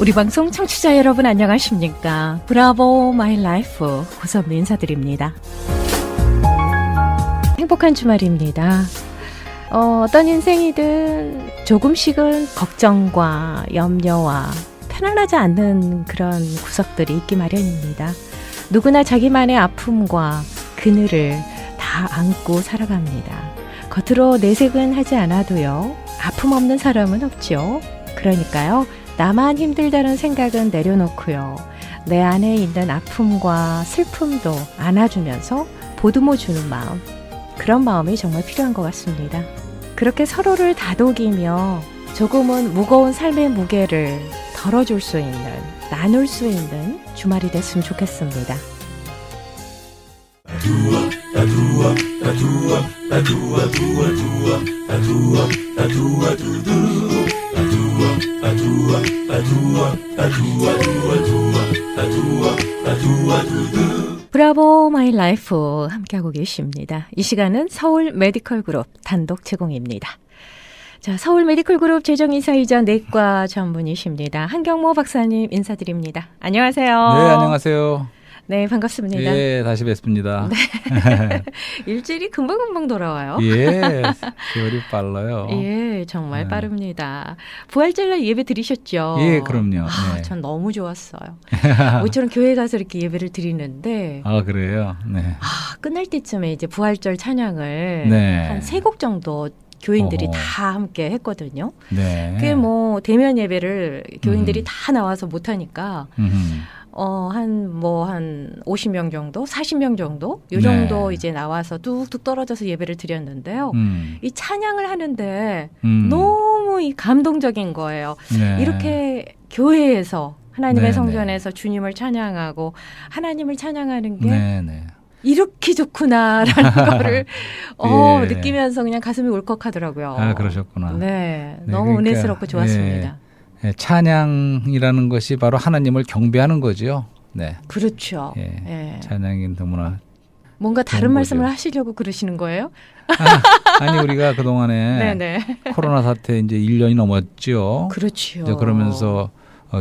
우리 방송 청취자 여러분 안녕하십니까? 브라보 마이 라이프 고선미 인사드립니다. 행복한 주말입니다. 어떤 인생이든 조금씩은 걱정과 염려와 편안하지 않는 그런 구석들이 있기 마련입니다. 누구나 자기만의 아픔과 그늘을 다 안고 살아갑니다. 겉으로 내색은 하지 않아도요. 아픔 없는 사람은 없죠. 그러니까요. 나만 힘들다는 생각은 내려놓고요. 내 안에 있는 아픔과 슬픔도 안아주면서 보듬어 주는 마음. 그런 마음이 정말 필요한 것 같습니다. 그렇게 서로를 다독이며 조금은 무거운 삶의 무게를 덜어줄 수 있는, 나눌 수 있는 주말이 됐으면 좋겠습니다. 브라보 마이 라이프 함께하고 계십니다. 이 시간은 서울 메디컬 그룹 단독 제공입니다. 자, 서울 메디컬 그룹 재정이사이자 내과 전문의십니다. 한경모 박사님 인사드립니다. 안녕하세요. 네, 안녕하세요. 네, 반갑습니다. 예, 다시 뵙습니다. 네. 일주일이 금방금방 돌아와요. 예, 세월이 빨라요. 예, 정말 네. 빠릅니다. 부활절날 예배 드리셨죠? 예, 그럼요. 네. 전 너무 좋았어요. 저는 교회 가서 이렇게 예배를 드리는데 아, 그래요? 네. 끝날 때쯤에 이제 부활절 찬양을 네. 한 3곡 정도 교인들이 어허. 다 함께 했거든요. 네. 그게 뭐 대면 예배를 교인들이 다 나와서 못 하니까 한 50명 정도, 40명 정도 요 정도 네. 이제 나와서 뚝뚝 떨어져서 예배를 드렸는데요. 이 찬양을 하는데 너무 이 감동적인 거예요. 네. 이렇게 교회에서 하나님의 네, 성전에서 주님을 찬양하고 하나님을 찬양하는 게 네, 네. 이렇게 좋구나라는 거를 예. 느끼면서 그냥 가슴이 울컥하더라고요. 아, 그러셨구나. 네, 네, 너무 그러니까, 은혜스럽고 좋았습니다. 예, 찬양이라는 것이 바로 하나님을 경배하는 거죠. 네. 그렇죠. 예. 예. 찬양이 너무나 뭔가 다른 좋은 말씀을 거죠. 하시려고 그러시는 거예요? 아니 우리가 그동안에 네네. 코로나 사태 이제 1년이 넘었죠. 그렇죠. 이제 그러면서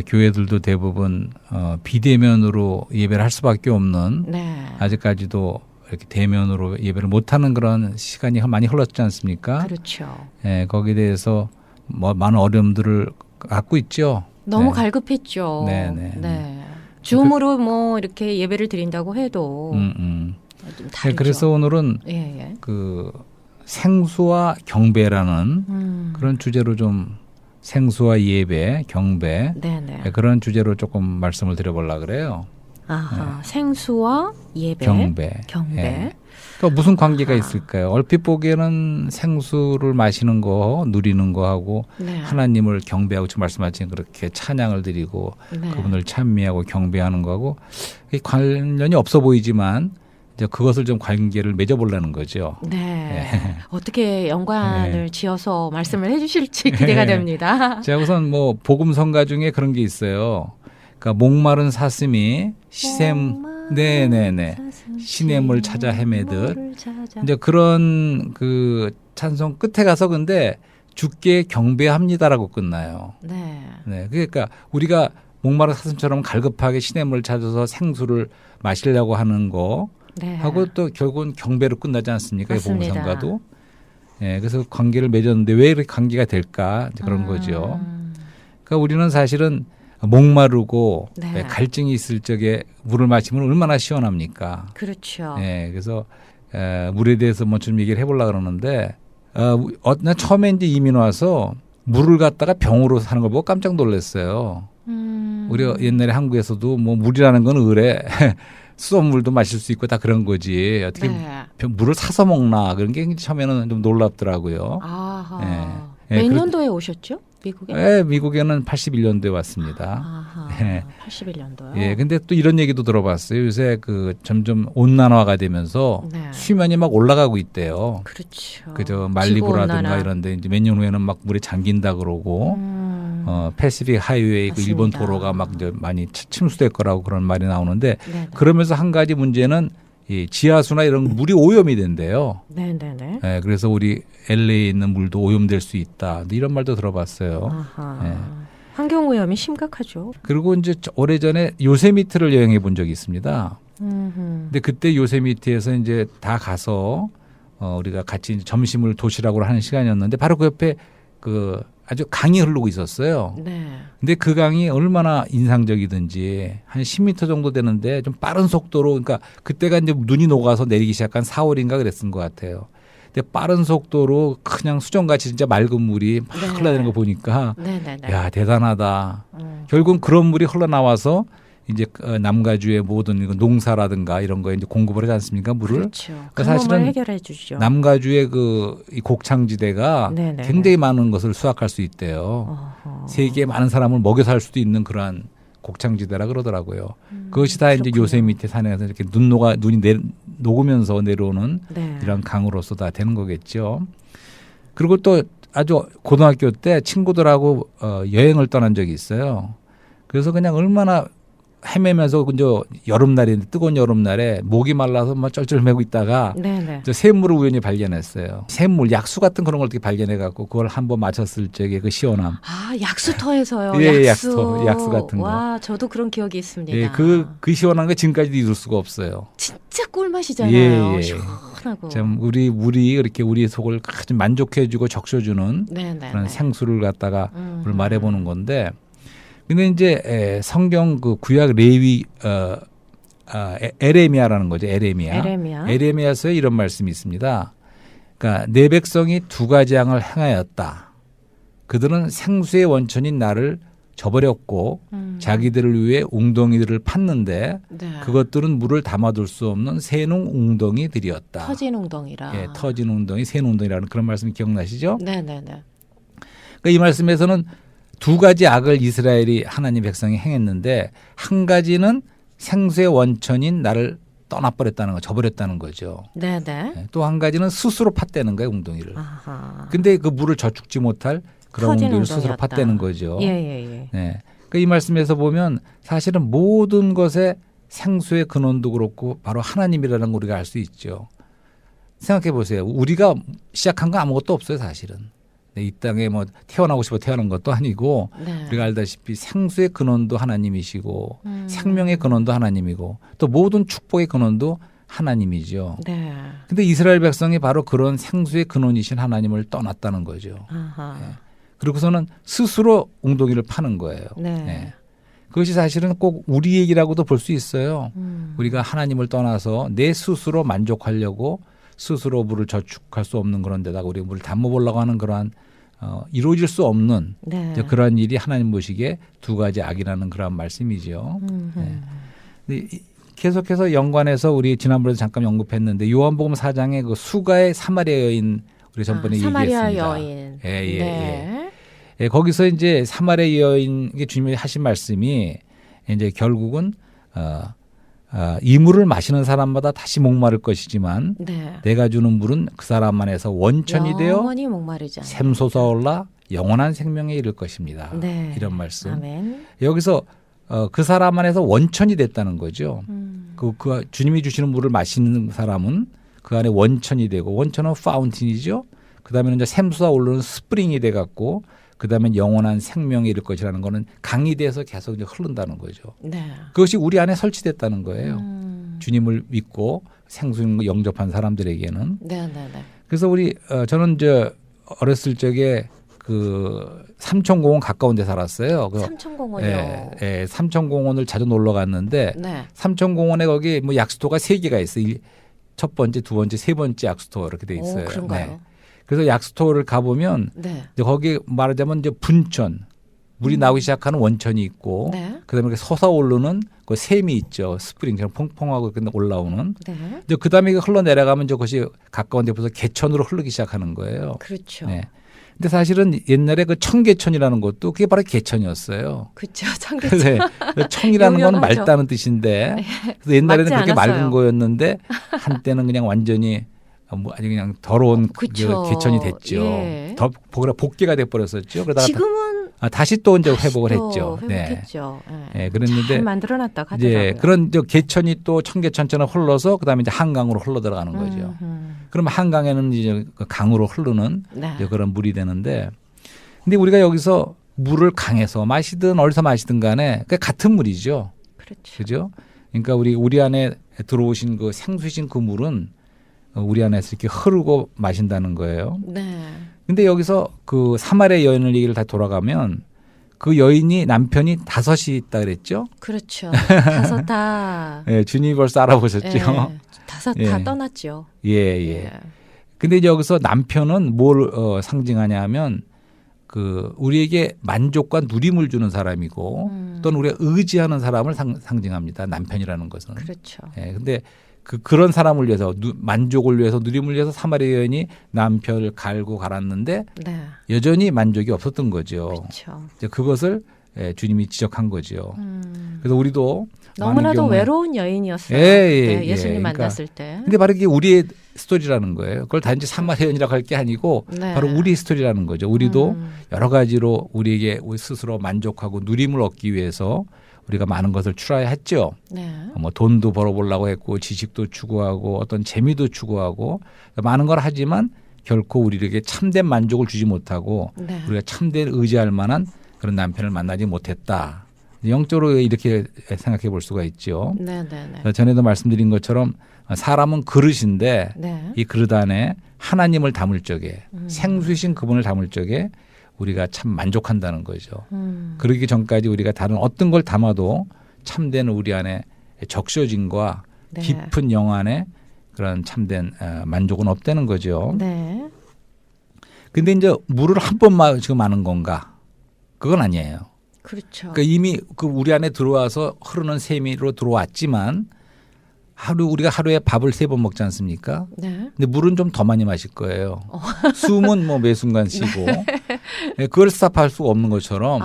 교회들도 대부분 비대면으로 예배를 할 수밖에 없는 네. 아직까지도 이렇게 대면으로 예배를 못하는 그런 시간이 많이 흘렀지 않습니까? 그렇죠. 예, 거기에 대해서 뭐 많은 어려움들을 갖고 있죠. 너무 네. 갈급했죠. 네. 네. 줌으로 뭐 이렇게 예배를 드린다고 해도 좀 네, 다르죠. 그래서 오늘은 예. 그 생수와 경배라는 그런 주제로 좀 생수와 예배, 경배 네네. 그런 주제로 조금 말씀을 드려보려고 그래요. 아하. 생수와 예배, 경배. 경배. 또 무슨 관계가 아하. 있을까요? 얼핏 보기에는 생수를 마시는 거, 누리는 거하고 네. 하나님을 경배하고 지금 말씀하신 그렇게 찬양을 드리고 네. 그분을 찬미하고 경배하는 거하고 관련이 없어 보이지만 이제 그것을 좀 관계를 맺어보려는 거죠. 네. 어떻게 연관을 지어서 말씀을 해주실지 기대가 됩니다. 자, 우선 뭐 복음 성가 중에 그런 게 있어요. 그러니까 목마른 사슴이 시냇물 찾아 헤매듯 이제 그런 그 찬송 끝에 가서 근데 주께 경배합니다라고 끝나요. 네. 네, 그러니까 우리가 목마른 사슴처럼 갈급하게 시냇물을 찾아서 생수를 마시려고 하는 거 네. 하고 또 결국은 경배로 끝나지 않습니까? 이 복음 맞습니다. 성가도. 네, 그래서 관계를 맺었는데 왜 이렇게 관계가 될까? 이제 그런 거죠. 그러니까 우리는 사실은 목마르고 네. 갈증이 있을 적에 물을 마시면 얼마나 시원합니까? 그렇죠. 네, 그래서 물에 대해서 뭐 좀 얘기를 해보려고 그러는데 난 처음에 이제 이민 와서 물을 갖다가 병으로 사는 걸 보고 깜짝 놀랐어요. 우리가 옛날에 한국에서도 뭐 물이라는 건 을에 수돗물도 마실 수 있고 다 그런 거지. 어떻게 네. 물을 사서 먹나 그런 게 처음에는 좀 놀랍더라고요. 아하. 예, 몇 그렇- 년도에 오셨죠? 미국에? 네, 미국에는 81년도에 왔습니다. 아하. 네. 81년도요? 예, 근데 또 이런 얘기도 들어봤어요. 요새 그 점점 온난화가 되면서 네. 수면이 막 올라가고 있대요. 그렇죠. 그저 말리부라든가 지구온난화. 이런데 이제 몇 년 후에는 막 물에 잠긴다 그러고 패시픽 하이웨이 그 맞습니다. 일본 도로가 막 이제 많이 침수될 거라고 그런 말이 나오는데 네네. 그러면서 한 가지 문제는 이 지하수나 이런 물이 오염이 된대요. 네네네. 예, 그래서 우리 LA에 있는 물도 오염될 수 있다. 이런 말도 들어봤어요. 아하. 예. 환경 오염이 심각하죠. 그리고 이제 오래전에 요세미트를 여행해 본 적이 있습니다. 근데 그때 요세미트에서 이제 다 가서 우리가 같이 이제 점심을 도시락으로 하는 시간이었는데 바로 그 옆에 그 아주 강이 흐르고 있었어요. 네. 근데 그 강이 얼마나 인상적이든지 한 10m 정도 되는데 좀 빠른 속도로 그러니까 그때가 이제 눈이 녹아서 내리기 시작한 4월인가 그랬은 것 같아요. 근데 빠른 속도로 그냥 수정같이 진짜 맑은 물이 막 네. 흘러내는 거 보니까 네네네. 야 대단하다. 결국은 그런 물이 흘러나와서 이제 남가주의 모든 농사라든가 이런 거에 이제 공급을 하지 않습니까 물을? 그렇죠. 그러니까 그 사실은 몸을 해결해 주죠. 남가주의 이 곡창지대가 네네네. 굉장히 많은 것을 수확할 수 있대요. 세계에 많은 사람을 먹여 살 수도 있는 그러한 곡창지대라 그러더라고요. 그것이 다 이제 그렇군요. 요세미테 산에서 이렇게 눈이 녹으면서 내려오는 네. 이런 강으로서 다 되는 거겠죠. 그리고 또 아주 고등학교 때 친구들하고 여행을 떠난 적이 있어요. 그래서 그냥 얼마나 헤매면서 이제 여름날인데 뜨거운 여름날에 목이 말라서 막 쩔쩔매고 있다가 네네. 저 샘물을 우연히 발견했어요. 샘물, 약수 같은 그런 걸 어떻게 발견해갖고 그걸 한번 마셨을 적에 그 시원함. 아 약수터에서요. 예, 약수. 약수 같은 거. 와 저도 그런 기억이 있습니다. 예, 그 시원한 거 지금까지도 잊을 수가 없어요. 진짜 꿀맛이잖아요. 예, 예. 시원하고. 참 우리 물이 이렇게 우리 속을 아주 만족해주고 적셔주는 네네. 그런 생수를 갖다가 그걸 말해보는 건데. 근데 이제 성경 그 구약 레위 에레미야라는 거죠. 에레미야. 에레미야서에 이런 말씀이 있습니다. 그러니까 내 백성이 두 가지 양을 행하였다. 그들은 생수의 원천인 나를 저버렸고 자기들을 위해 웅덩이들을 팠는데 네. 그것들은 물을 담아둘 수 없는 새농 웅덩이들이었다. 터진 웅덩이라. 예, 터진 웅덩이, 새농 웅덩이라는 그런 말씀 기억나시죠? 네네네. 그러니까 이 말씀에서는 두 가지 악을 이스라엘이 하나님 백성이 행했는데 한 가지는 생수의 원천인 나를 떠나버렸다는 거, 저버렸다는 거죠. 네네. 또 한 가지는 스스로 팠대는 거예요, 웅덩이를. 아하. 근데 그 물을 저축지 못할 그런 터진 웅덩이를 스스로 웅덩이였다. 팠대는 거죠. 예예예. 네. 그러니까 이 말씀에서 보면 사실은 모든 것의 생수의 근원도 그렇고 바로 하나님이라는 걸 우리가 알 수 있죠. 생각해 보세요. 우리가 시작한 거 아무것도 없어요, 사실은. 이 땅에 뭐 태어나고 싶어 태어난 것도 아니고 네. 우리가 알다시피 생수의 근원도 하나님이시고 생명의 근원도 하나님이고 또 모든 축복의 근원도 하나님이죠. 네. 근데 이스라엘 백성이 바로 그런 생수의 근원이신 하나님을 떠났다는 거죠. 아하. 네. 그리고서는 스스로 웅덩이를 파는 거예요. 네. 네. 그것이 사실은 꼭 우리 얘기라고도 볼 수 있어요. 우리가 하나님을 떠나서 내 스스로 만족하려고 스스로 물을 저축할 수 없는 그런 데다가 우리 물을 담아보려고 하는 그러한 이루어질 수 없는 네. 그러한 일이 하나님 보시기에 두 가지 악이라는 그런 말씀이죠. 네. 근데 계속해서 연관해서 우리 지난번에도 잠깐 언급했는데 요한복음 4장에 그 수가의 사마리아 여인 우리 전번에 사마리아 얘기했습니다. 여인. 예. 네. 예, 거기서 이제 사마리아 여인에게 주님이 하신 말씀이 이제 결국은 이 물을 마시는 사람마다 다시 목마를 것이지만 네. 내가 주는 물은 그 사람 안에서 원천이 되어 영원히 목마르지 않아요. 샘솟아올라 영원한 생명에 이를 것입니다. 네. 이런 말씀. 아멘. 여기서 그 사람 안에서 원천이 됐다는 거죠. 그 주님이 주시는 물을 마시는 사람은 그 안에 원천이 되고 원천은 파운틴이죠. 그다음에는 이제 샘솟아 오르는 스프링이 돼 갖고 그다음에 영원한 생명에 이를 것이라는 거는 강이 돼서 계속 이제 흐른다는 거죠. 네. 그것이 우리 안에 설치됐다는 거예요. 주님을 믿고 생수를 영접한 사람들에게는. 네네네. 그래서 우리 저는 이제 어렸을 적에 그 삼천공원 가까운 데 살았어요. 삼천공원이요. 예, 삼천공원을 자주 놀러 갔는데 네. 삼천공원에 거기 뭐 약수터가 3개가 있어요. 첫 번째, 두 번째, 세 번째 약수터 이렇게 돼 있어요. 오, 그런가요? 그래서 약수터를 가보면 네. 이제 거기 말하자면 이제 분천 물이 나오기 시작하는 원천이 있고 네. 그다음에 솟아오르는 그 샘이 있죠. 스프링처럼 퐁퐁하고 올라오는. 네. 이제 그다음에 흘러 내려가면 이제 그것이 가까운 데 벌써 개천으로 흐르기 시작하는 거예요. 그렇죠. 네. 근데 사실은 옛날에 그 청개천이라는 것도 그게 바로 개천이었어요. 그렇죠. 청계천. 네. 청이라는 건 유명하죠. 맑다는 뜻인데 그래서 옛날에는 맞지 그렇게 맑은 않았어요. 거였는데 한때는 그냥 완전히 뭐 아주 그냥 더러운 그쵸. 개천이 됐죠. 예. 더 복개가 돼 버렸었죠. 그러다가 지금은 다시 또 이제 회복을 또 했죠. 회복했죠. 네. 네, 그랬는데 잘 만들어놨다 하더라고요. 이제 그런 저 개천이 또 청개천처럼 흘러서 그다음에 이제 한강으로 흘러 들어가는 거죠. 그럼 한강에는 이제 그 강으로 흐르는 네. 이제 그런 물이 되는데, 근데 우리가 여기서 물을 강에서 마시든 어디서 마시든 간에 그 같은 물이죠. 그렇죠. 그죠? 그러니까 우리 안에 들어오신 그 생수신 그 물은 우리 안에서 이렇게 흐르고 마신다는 거예요. 네. 근데 여기서 그 사마리아 여인을 얘기를 다 돌아가면 그 여인이 남편이 5이 있다 그랬죠? 그렇죠. 5 다. 예, 주님이 벌써 알아보셨죠? 예, 5 다 예. 떠났죠. 예, 예. 근데 이제 여기서 남편은 뭘 상징하냐 하면 그 우리에게 만족과 누림을 주는 사람이고 또는 우리가 의지하는 사람을 상징합니다. 남편이라는 것은. 그렇죠. 예, 근데 그런 사람을 위해서 만족을 위해서 누림을 위해서 사마리아 여인이 남편을 갈고 갈았는데 네. 여전히 만족이 없었던 거죠. 그렇죠. 이제 그것을 주님이 지적한 거죠. 그래서 우리도 너무나도 외로운 여인이었어요. 예, 예수님 그러니까 만났을 때. 근데 바로 이게 우리의 스토리라는 거예요. 그걸 단지 사마리아 여인이라고 할 게 아니고 네. 바로 우리 스토리라는 거죠. 우리도 여러 가지로 우리에게 우리 스스로 만족하고 누림을 얻기 위해서 우리가 많은 것을 추구했죠. 네. 뭐 돈도 벌어보려고 했고 지식도 추구하고 어떤 재미도 추구하고 많은 걸 하지만 결코 우리에게 참된 만족을 주지 못하고 네. 우리가 참된 의지할 만한 그런 남편을 만나지 못했다. 영적으로 이렇게 생각해 볼 수가 있죠. 네, 네, 네. 전에도 말씀드린 것처럼 사람은 그릇인데 네. 이 그릇 안에 하나님을 담을 적에 생수이신 그분을 담을 적에 우리가 참 만족한다는 거죠. 그러기 전까지 우리가 다른 어떤 걸 담아도 참된 우리 안에 적셔짐과 네. 깊은 영 안에 그런 참된 만족은 없다는 거죠. 네. 근데 이제 물을 한 번만 지금 마는 건가? 그건 아니에요. 그렇죠. 그러니까 이미 그 우리 안에 들어와서 흐르는 셈으로 들어왔지만 우리가 하루에 밥을 3번 먹지 않습니까? 네. 근데 물은 좀 더 많이 마실 거예요. 숨은 뭐 매 순간 쉬고 그걸 스탑할 수가 없는 것처럼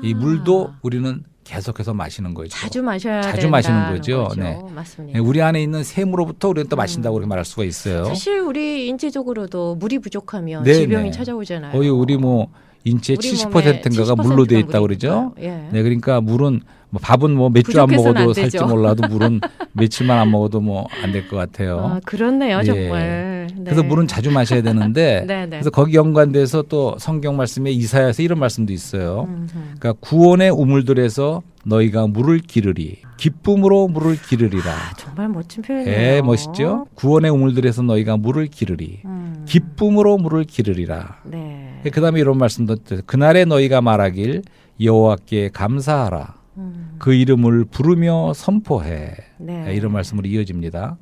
이 물도 우리는 계속해서 마시는 거죠. 자주 마셔야 자주 마시는 거죠. 네. 맞습니다. 우리 안에 있는 샘으로부터 우리는 또 마신다고 그렇게 말할 수가 있어요. 사실 우리 인체적으로도 물이 부족하면 네, 질병이 네. 찾아오잖아요. 거의 우리 뭐 인체의 우리 70%인가가 70%가 물로 되어 있다고 그러죠. 예. 네, 그러니까 물은 뭐 밥은 뭐 몇 주 안 부족해서는 먹어도 안 살지 되죠. 몰라도 물은 며칠만 안 먹어도 뭐 안 될 것 같아요. 아, 그렇네요, 예. 정말. 네. 그래서 물은 자주 마셔야 되는데 네, 네. 그래서 거기 연관돼서 또 성경 말씀에 이사야서 이런 말씀도 있어요. 그러니까 구원의 우물들에서 너희가 물을 기르리 기쁨으로 물을 기르리라. 정말 멋진 표현이에요. 예, 멋있죠? 구원의 우물들에서 너희가 물을 기르리 기쁨으로 물을 기르리라. 네. 그다음에 이런 말씀도 그날에 너희가 말하길 여호와께 감사하라. 그 이름을 부르며 선포해. 네. 이런 말씀으로 이어집니다.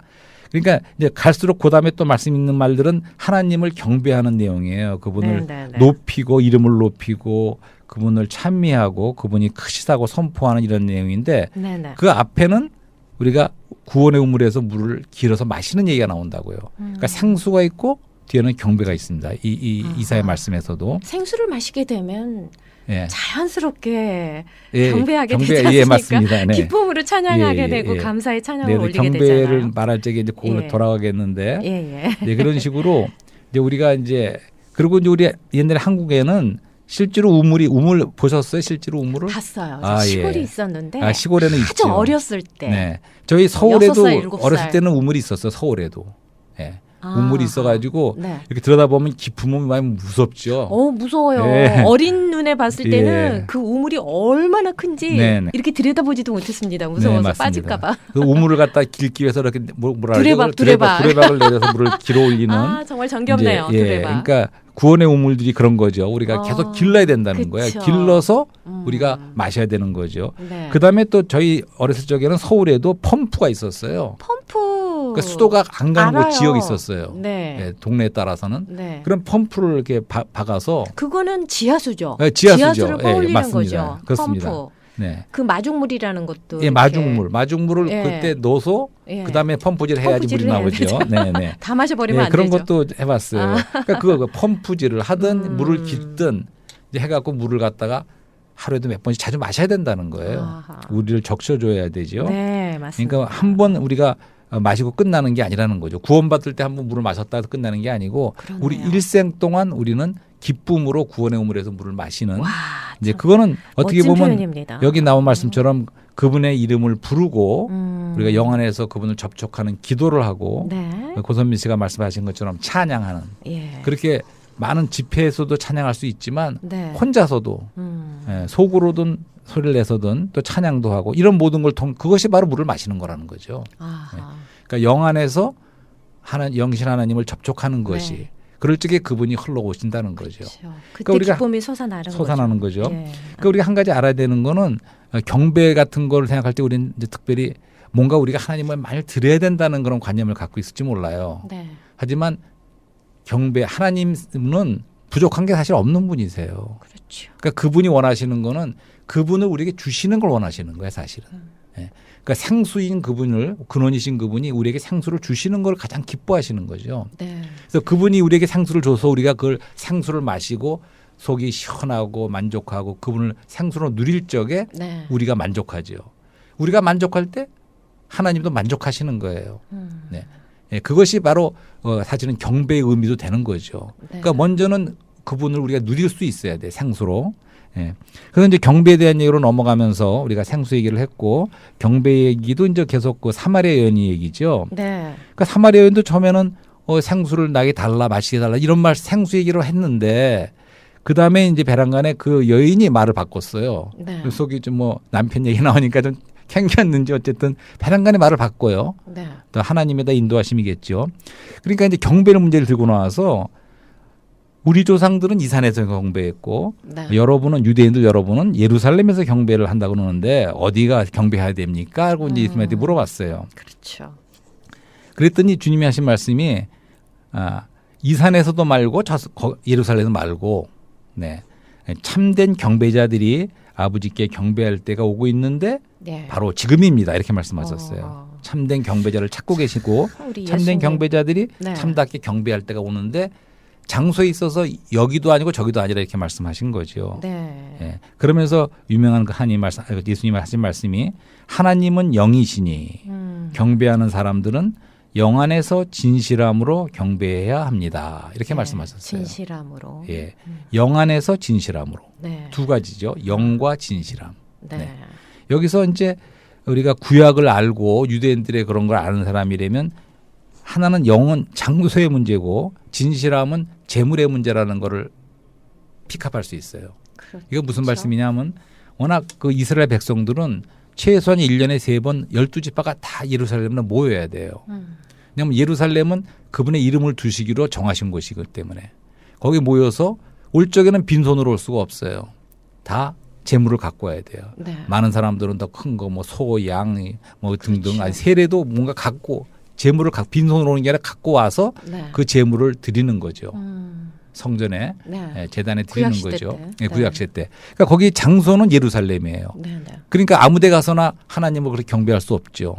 그러니까 이제 갈수록 그다음에 또 말씀 있는 말들은 하나님을 경배하는 내용이에요. 그분을 네, 네, 네. 높이고 이름을 높이고 그분을 찬미하고 그분이 크시다고 선포하는 이런 내용인데 네, 네. 그 앞에는 우리가 구원의 우물에서 물을 길어서 마시는 얘기가 나온다고요. 그러니까 생수가 있고 뒤에는 경배가 있습니다. 이사의 말씀에서도. 생수를 마시게 되면 예. 자연스럽게 예, 경배하게 되지 않습니까? 예, 맞습니다. 네. 기쁨으로 찬양하게 예, 예, 되고 예. 감사의 찬양을 네, 올리게 경배를 되잖아요. 말할 적에 이제 그걸로 예. 돌아가겠는데 예, 예. 네, 그런 식으로 이제 우리가 이제 그리고 이제 우리 옛날에 한국에는 실제로 우물 보셨어요? 실제로 우물을? 봤어요. 아, 시골이 예. 있었는데 시골에는 아주 있죠. 어렸을 때. 네, 저희 서울에도 6살, 7살. 어렸을 때는 우물이 있었어요. 서울에도. 예. 우물이 있어가지고 네. 이렇게 들여다보면 깊으면 많이 무섭죠. 무서워요. 예. 어린 눈에 봤을 때는 예. 그 우물이 얼마나 큰지 네, 네. 이렇게 들여다보지도 못했습니다. 무서워서 맞습니다. 빠질까봐. 그 우물을 갖다 길기 위해서 이렇게 뭐라 두레박, 그러죠? 두레박. 두레박을 내려서 물을 길어 올리는. 아, 정말 정겹네요. 이제, 예, 두레박. 그러니까 구원의 우물들이 그런 거죠. 우리가 계속 길러야 된다는 거예요. 그쵸. 길러서 우리가 마셔야 되는 거죠. 네. 그다음에 또 저희 어렸을 적에는 서울에도 펌프가 있었어요. 펌프. 그러니까 수도가 안 가는 곳 알아요. 지역이 있었어요. 네. 예, 동네에 따라서는. 네. 그럼 펌프를 이렇게 박아서 그거는 지하수죠. 네, 지하수죠. 지하수를 예, 떠올리는 맞습니다. 거죠. 그렇습니다. 펌프. 네. 그 마중물이라는 것도. 예, 이렇게 마중물을 예. 그때 넣어서 예. 그다음에 펌프질을 해야지 물이 펌프질을 해야 나오죠. 네, 네. 다 마셔버리면 예, 안 그런 되죠. 것도 해봤어요. 그러니까 그 펌프질을 하든 물을 깃든 이제 해갖고 물을 갖다가 하루에도 몇 번씩 자주 마셔야 된다는 거예요. 아하. 우리를 적셔줘야 되죠. 네, 맞습니다. 그러니까 한 번 우리가 마시고 끝나는 게 아니라는 거죠. 구원받을 때 한 번 물을 마셨다 해서 끝나는 게 아니고 그러네요. 우리 일생 동안 우리는 기쁨으로 구원의 우물에서 물을 마시는 와, 이제 참 그거는 어떻게 멋진 보면 표현입니다. 여기 나온 말씀처럼 그분의 이름을 부르고 우리가 음. 영 안에서 그분을 접촉하는 기도를 하고 네. 고선민 씨가 말씀하신 것처럼 찬양하는 예. 그렇게 많은 집회에서도 찬양할 수 있지만 네. 혼자서도 속으로든 소리를 내서든 또 찬양도 하고 이런 모든 걸 그것이 바로 물을 마시는 거라는 거죠. 그러니까 영 안에서 영신 하나님을 접촉하는 것이 그럴 적에 그분이 흘러오신다는 거죠. 그렇죠. 그때 그러니까 우리가 기쁨이 솟아나는 거죠. 그러니까 우리가 한 가지 알아야 되는 거는 경배 같은 걸 생각할 때 우리는 이제 특별히 뭔가 우리가 하나님을 많이 드려야 된다는 그런 관념을 갖고 있을지 몰라요. 하지만 하나님은 부족한 게 사실 없는 분이세요. 그렇죠. 그러니까 그분이 원하시는 거는 그분을 우리에게 주시는 걸 원하시는 거예요, 사실은. 그러니까 생수인 그분을 근원이신 그분이 우리에게 생수를 주시는 걸 가장 기뻐하시는 거죠. 그래서 그분이 우리에게 생수를 줘서 우리가 그걸 생수를 마시고 속이 시원하고 만족하고 그분을 생수로 누릴 적에 우리가 만족하죠. 우리가 만족할 때 하나님도 만족하시는 거예요. 그것이 바로 사실은 경배의 의미도 되는 거죠. 그러니까 먼저는 그분을 우리가 누릴 수 있어야 돼, 생수로. 그래서 이제 경배에 대한 얘기로 넘어가면서 우리가 생수 얘기를 했고 경배 얘기도 이제 계속 그 사마리아 여인이 얘기죠. 그러니까 사마리아 여인도 처음에는 생수를 나에게 달라 마시게 달라 이런 생수 얘기로 했는데 그 다음에 이제 배란간에 그 여인이 말을 바꿨어요. 그 속이 좀 뭐 남편 얘기 나오니까 좀 캥겼는지 어쨌든 배란간에 말을 바꿔요. 또 하나님의 다 인도하심이겠죠. 그러니까 이제 경배의 문제를 들고 나와서 우리 조상들은 이 산에서 경배했고 여러분은 유대인들 여러분은 예루살렘에서 경배를 한다고 그러는데 어디가 경배해야 됩니까? 하고 이제 예수님한테 물어봤어요. 그렇죠. 그랬더니 주님이 하신 말씀이 이 산에서도 말고 예루살렘에서 말고 참된 경배자들이 아버지께 경배할 때가 오고 있는데 바로 지금입니다. 이렇게 말씀하셨어요. 참된 경배자를 찾고 계시고 참된 경배자들이 참답게 경배할 때가 오는데 장소에 있어서 여기도 아니고 저기도 아니라 이렇게 말씀하신 거죠. 그러면서 유명한 예수님이 하신 말씀이 하나님은 영이시니 경배하는 사람들은 영 안에서 진실함으로 경배해야 합니다. 이렇게 말씀하셨어요. 진실함으로. 영 안에서 진실함으로. 두 가지죠. 영과 진실함. 여기서 이제 우리가 구약을 알고 유대인들의 그런 걸 아는 사람이라면 하나는 영은 장소의 문제고 진실함은 재물의 문제라는 거를 픽업할 수 있어요. 이거 무슨 말씀이냐면 워낙 그 이스라엘 백성들은 최소한 1년에 3번 12지파가 다 예루살렘에 모여야 돼요. 왜냐하면 예루살렘은 그분의 이름을 두시기로 정하신 곳이기 때문에 거기 모여서 올 적에는 빈손으로 올 수가 없어요. 다 재물을 갖고 와야 돼요. 많은 사람들은 더 큰 거 뭐 소, 양 뭐 등등 아니 세례도 뭔가 갖고 재물을 빈손으로 오는 게 아니라 갖고 와서 그 재물을 드리는 거죠. 성전에 제단에 드리는 거죠. 구약시대 때. 그러니까 거기 장소는 예루살렘이에요. 그러니까 아무데 가서나 하나님을 그렇게 경배할 수 없죠.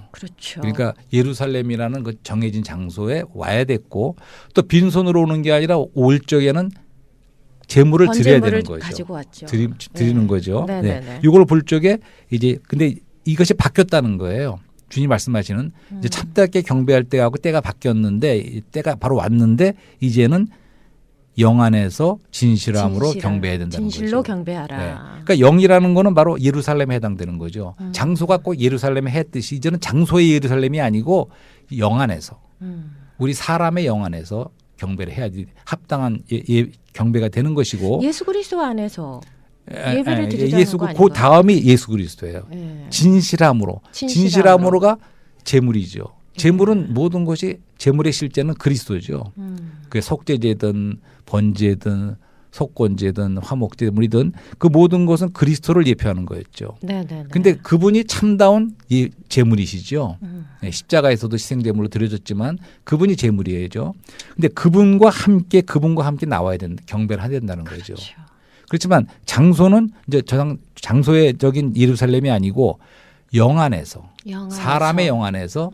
그러니까 예루살렘이라는 그 정해진 장소에 와야 됐고 또 빈손으로 오는 게 아니라 올 적에는 재물을 드려야 되는 거죠. 가지고 왔죠. 드리는 거죠. 이걸 볼 적에 이제 근데 이것이 바뀌었다는 거예요. 주님 말씀하시는 이제 참답게 경배할 때하고 때가 바뀌었는데 때가 바로 왔는데 이제는 영 안에서 진실함으로 경배해야 된다는 진실로 거죠. 경배하라. 그러니까 영이라는 거는 바로 예루살렘에 해당되는 거죠. 장소가 꼭 예루살렘에 했듯이 이제는 장소의 예루살렘이 아니고 영 안에서 우리 사람의 영 안에서 경배를 해야지 합당한 경배가 되는 것이고 예수 그리스도 안에서 예배를 드리자는 거 아닌가요? 그 다음이 예수 그리스도예요. 진실함으로가 재물이죠. 재물은 모든 것이 재물의 실제는 그리스도죠. 그 속죄제든 번제든 속건제든 화목제물이든 그 모든 것은 그리스도를 예표하는 거였죠. 근데 그분이 참다운 제물이시죠. 십자가에서도 희생제물로 드려졌지만 그분이 제물이죠. 근데 그분과 함께 나와야 된다. 경배를 해야 된다는 거죠. 그렇지만 장소는 이제 장소의적인 예루살렘이 아니고 영 안에서 사람의 영 안에서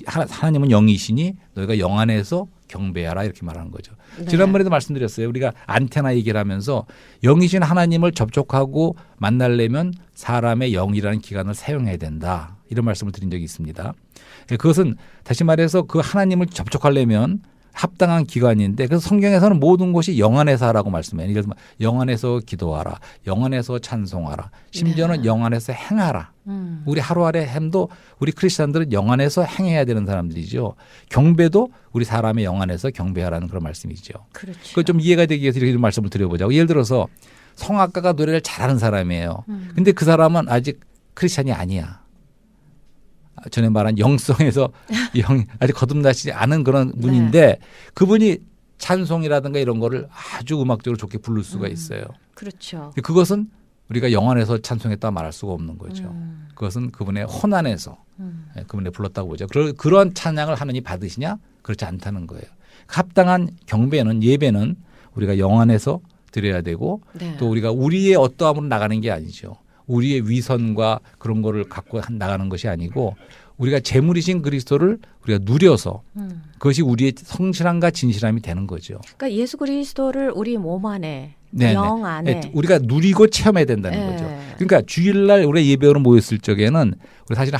하나님은 영이시니 너희가 영 안에서 경배하라 이렇게 말하는 거죠. 지난번에도 말씀드렸어요. 우리가 안테나 얘기를 하면서 영이신 하나님을 접촉하고 만나려면 사람의 영이라는 기관을 사용해야 된다. 이런 말씀을 드린 적이 있습니다. 그것은 다시 말해서 그 하나님을 접촉하려면 합당한 기관인데 그래서 성경에서는 모든 것이 영 안에서 하라고 말씀해요. 그래서 영 안에서 기도하라. 영 안에서 찬송하라. 심지어는 영 안에서 행하라. 우리 하루아래 햄도 우리 크리스찬들은 영 안에서 행해야 되는 사람들이죠. 경배도 우리 사람의 영 안에서 경배하라는 그런 말씀이죠. 그거 좀 이해가 되기 위해서 이렇게 말씀을 드려보자고. 예를 들어서 성악가가 노래를 잘하는 사람이에요. 근데 그 사람은 아직 크리스찬이 아니야. 전에 말한 영성에서 아직 거듭나지 않은 그런 분인데 그분이 찬송이라든가 이런 거를 아주 음악적으로 좋게 부를 수가 있어요. 그렇죠. 그것은 우리가 영 안에서 찬송했다 말할 수가 없는 거죠. 그것은 그분의 혼 안에서 그분의 불렀다고 보죠. 그런 찬양을 하느니 받으시냐? 그렇지 않다는 거예요. 합당한 경배는 예배는 우리가 영 안에서 드려야 되고 네. 또 우리가 우리의 어떠함으로 나가는 게 아니죠. 우리의 위선과 그런 거를 갖고 나가는 것이 아니고 우리가 재물이신 그리스도를 우리가 누려서 그것이 우리의 성실함과 진실함이 되는 거죠. 그러니까 예수 그리스도를 우리 몸 안에 네네. 영 안에 네, 우리가 누리고 체험해야 된다는 네. 거죠. 그러니까 주일날 우리가 예배로 모였을 적에는 우리 사실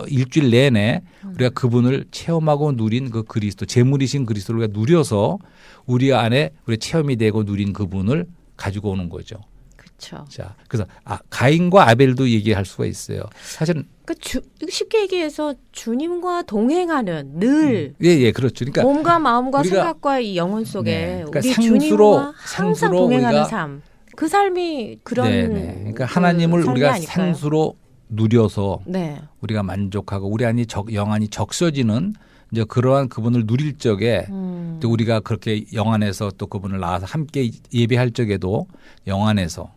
일주일 내내 우리가 그분을 체험하고 누린 그 그리스도, 재물이신 그리스도를 우리가 누려서 우리 안에 우리 체험이 되고 누린 그분을 가지고 오는 거죠. 그렇죠. 자, 그래서 가인과 아벨도 얘기할 수가 있어요. 사실은 그러니까 쉽게 얘기해서 주님과 동행하는 늘 예, 그렇죠. 그러니까 몸과 마음과 우리가 생각과 이 영혼 속에 네, 그러니까 우리 상수로 주님과 항상 동행하는 우리가 삶. 그 삶이 그런 그러니까 하나님을 삶이 우리가 아닐까요? 상수로 누려서 네. 우리가 만족하고 우리 안이 영안이 적셔지는 이제 그러한 그분을 누릴 적에 또 우리가 그렇게 영 안에서 또 그분을 나와서 함께 예배할 적에도 영 안에서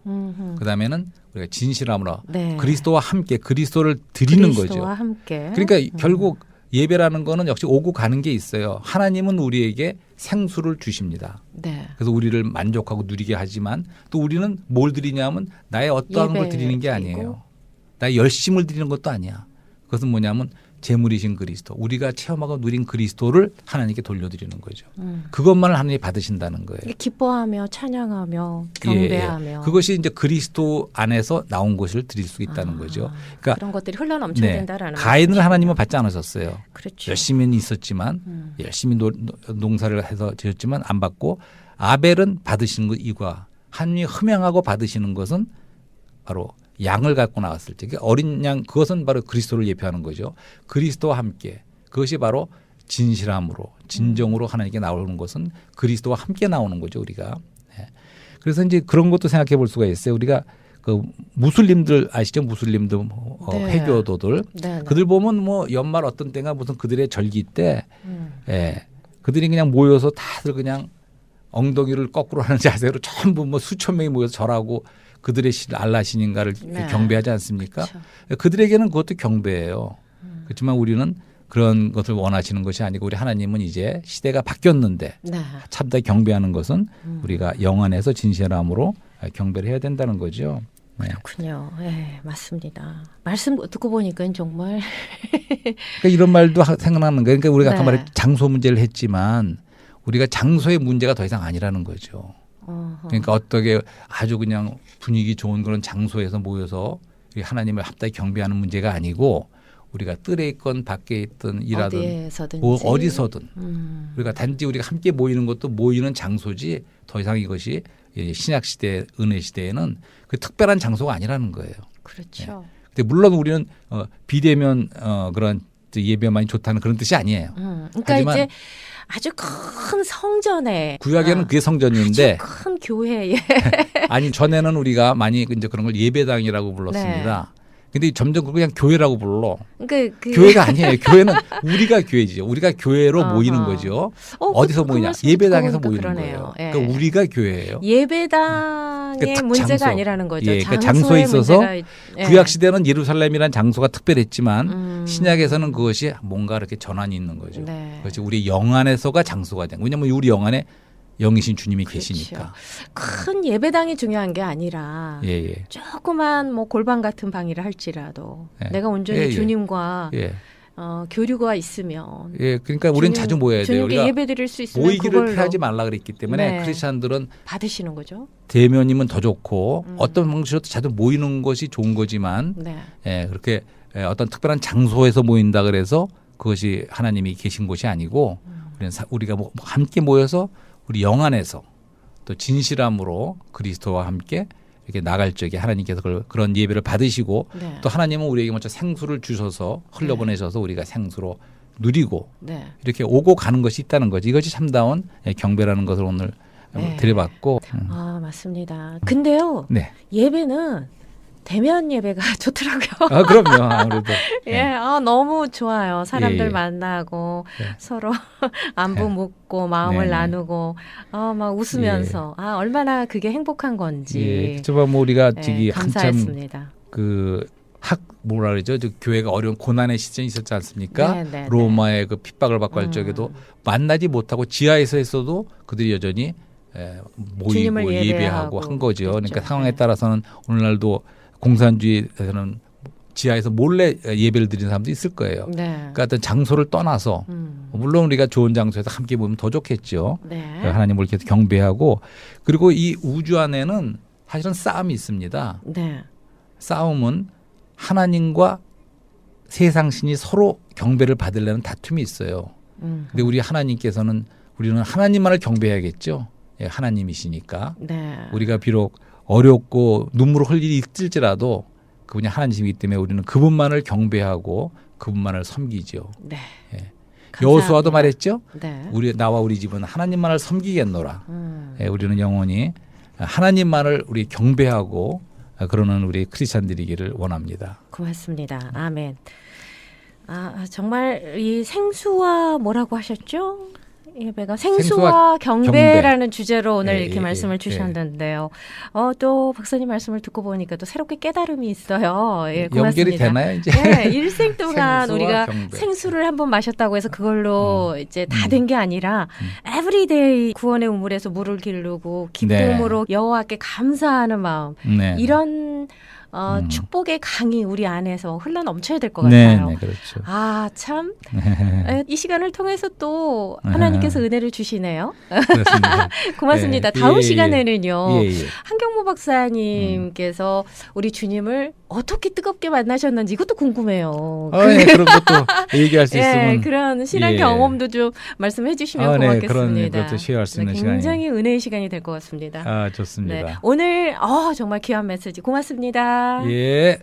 그다음에는 우리가 진실함으로 네. 그리스도와 함께 그리스도를 드리는 그리스도와 거죠. 함께. 그러니까 결국 예배라는 거는 역시 오고 가는 게 있어요. 하나님은 우리에게 생수를 주십니다. 네. 그래서 우리를 만족하고 누리게 하지만 또 우리는 뭘 드리냐면 나의 어떠한 걸 드리는 게 예배 드리고. 아니에요. 나의 열심을 드리는 것도 아니야. 그것은 뭐냐면 재물이신 그리스도, 우리가 체험하고 누린 그리스도를 하나님께 돌려드리는 거죠. 그것만을 하나님이 받으신다는 거예요. 기뻐하며 찬양하며 예, 경배하며 그것이 이제 그리스도 안에서 나온 것을 드릴 수 있다는 거죠. 그러니까 그런 것들이 흘러넘쳐야 네, 된다라는 가인을 말씀이시죠. 하나님은 받지 않으셨어요. 그렇죠. 열심히는 있었지만 열심히 농사를 해서 지었지만 안 받고 아벨은 받으시는 것 이과 하나님이 흠양하고 받으시는 것은 바로 양을 갖고 나왔을 때 어린 양 그것은 바로 그리스도를 예표하는 거죠. 그리스도와 함께 그것이 바로 진실함으로 진정으로 하나님께 나오는 것은 그리스도와 함께 나오는 거죠. 우리가. 네. 그래서 이제 그런 것도 생각해 볼 수가 있어요. 우리가 그 무슬림들 아시죠? 무슬림들 네. 회교도들 네, 네. 그들 보면 뭐 연말 어떤 때가 무슨 그들의 절기 때 그들이 그냥 모여서 다들 그냥 엉덩이를 거꾸로 하는 자세로 전부 뭐 수천 명이 모여서 절하고 그들의 알라 신인가를 네. 경배하지 않습니까? 그렇죠. 그들에게는 그것도 경배예요. 그렇지만 우리는 그런 것을 원하시는 것이 아니고 우리 하나님은 이제 시대가 바뀌었는데 네. 참다 경배하는 것은 우리가 영 안에서 진실함으로 경배를 해야 된다는 거죠. 네. 그렇군요. 네, 맞습니다. 말씀 듣고 보니까 정말 그러니까 이런 말도 생각나는 거예요. 그러니까 우리가 아까 네. 말해 장소 문제를 했지만 우리가 장소의 문제가 더 이상 아니라는 거죠. 그러니까 어떻게 아주 그냥 분위기 좋은 그런 장소에서 모여서 하나님을 합당히 경배하는 문제가 아니고 우리가 뜰에 있건 밖에 있든 일하든 어디에서든지 뭐 어디서든 우리가 단지 우리가 함께 모이는 것도 모이는 장소지 더 이상 이것이 신약 시대 은혜 시대에는 그 특별한 장소가 아니라는 거예요. 그렇죠. 근데 물론 우리는 비대면 그런 예배만이 좋다는 그런 뜻이 아니에요. 그러니까 하지만 이제 아주 큰 성전에 구약에는 그게 성전인데 아주 큰 교회에 아니 전에는 우리가 많이 이제 그런 걸 예배당이라고 불렀습니다. 근데 점점 그냥 교회라고 불러. 그 교회가 아니에요. 교회는 우리가 교회지요. 우리가 교회로 모이는 거죠. 어디서 그 모이냐? 말씀 예배당에서 듣고 보니까 모이는 그러네요. 거예요. 예. 그러니까 우리가 교회예요. 예배당의 그러니까 문제가 장소. 아니라는 거죠. 예, 그러니까 장소에 있어서 문제가, 예. 구약 시대는 예루살렘이라는 장소가 특별했지만 신약에서는 그것이 뭔가 이렇게 전환이 있는 거죠. 네. 그것이 우리 영 안에서가 장소가 된. 왜냐하면 우리 영 안에 영이신 주님이 그렇죠. 계시니까. 큰 예배당이 중요한 게 아니라 예. 조그만 뭐 골방 같은 방이라 할지라도 예. 내가 온전히 예. 주님과 예. 교류가 있으면 예. 그러니까 우리는 자주 모여야 돼요. 주님께 우리가 예배드릴 수 있으면 모이기를 그걸로 피하지 말라 그랬기 때문에 네. 크리스천들은 받으시는 거죠. 대면이면 더 좋고 어떤 방식으로 자주 모이는 것이 좋은 거지만 네. 그렇게 어떤 특별한 장소에서 모인다 그래서 그것이 하나님이 계신 곳이 아니고 우리가 함께 모여서 우리 영 안에서 또 진실함으로 그리스도와 함께 이렇게 나갈 적에 하나님께서 그런 예배를 받으시고 네. 또 하나님은 우리에게 먼저 생수를 주셔서 흘려보내셔서 우리가 생수로 누리고 네. 이렇게 오고 가는 것이 있다는 거지. 이것이 참다운 경배라는 것을 오늘 네. 드려봤고. 아, 맞습니다. 근데요, 네. 예배는 대면 예배가 좋더라고요. 아, 그럼요. 아무래도. 예, 아, 너무 좋아요. 사람들 예, 예. 만나고 네. 서로 안부 네. 묻고 마음을 네, 네. 나누고 막 웃으면서 아, 얼마나 그게 행복한 건지. 예. 정말 뭐 우리가 예, 저기 한참 감사했습니다. 뭐라 그러죠? 저 교회가 어려운 고난의 시즌이 있었지 않습니까? 네, 네, 네. 로마의 그 핍박을 받고 할 적에도 만나지 못하고 지하에서 했어도 그들이 여전히 모이고 주님을 예배하고 예배하고 한 거죠. 그랬죠. 그러니까 상황에 네. 따라서는 오늘날도 공산주의에서는 지하에서 몰래 예배를 드리는 사람도 있을 거예요. 네. 그러니까 어떤 장소를 떠나서 물론 우리가 좋은 장소에서 함께 모이면 더 좋겠죠. 네. 하나님을 이렇게 경배하고 그리고 이 우주 안에는 사실은 싸움이 있습니다. 네. 싸움은 하나님과 세상 신이 서로 경배를 받으려는 다툼이 있어요. 근데 우리 하나님께서는 우리는 하나님만을 경배해야겠죠. 예, 하나님이시니까. 네. 우리가 비록 어렵고 눈물을 흘릴 일이 있을지라도 그분이 하나님이기 때문에 우리는 그분만을 경배하고 그분만을 섬기죠. 네. 예. 감사합니다. 여호수아도 말했죠. 네. 나와 우리 집은 하나님만을 섬기겠노라. 예, 우리는 영원히 하나님만을 우리 경배하고 그러는 우리 크리스찬들이기를 원합니다. 고맙습니다. 아멘. 아, 정말 이 생수와 뭐라고 하셨죠? 예배가 생수와 경배라는 주제로 오늘 예, 이렇게 예, 말씀을 예. 주셨는데요. 또 박사님 말씀을 듣고 보니까 또 새롭게 깨달음이 있어요. 예, 고맙습니다. 연결이 되나요 이제? 네, 일생 동안 생수와 우리가 경배. 생수를 한번 마셨다고 해서 그걸로 이제 다 된 게 아니라 에브리데이 구원의 우물에서 물을 기르고 기쁨으로 여호와께 감사하는 마음 네. 이런 축복의 강이 우리 안에서 흘러 넘쳐야 될 것 네, 같아요. 네, 그렇죠. 아, 참. 이 시간을 통해서 또 하나님께서 은혜를 주시네요. 그렇습니다. 고맙습니다. 네, 다음 예, 시간에는요. 예, 예. 한경모 박사님께서 우리 주님을 어떻게 뜨겁게 만나셨는지 이것도 궁금해요. 예, 그런 것도 얘기할 수 있으면 예, 그런 신앙 예. 경험도 좀 말씀해 주시면 네, 고맙겠습니다. 그런 것도 쉐어할 수 있는 시간이. 굉장히 은혜의 시간이 될 것 같습니다. 아, 네, 좋습니다. 오늘 정말 귀한 메시지 고맙습니다. 예.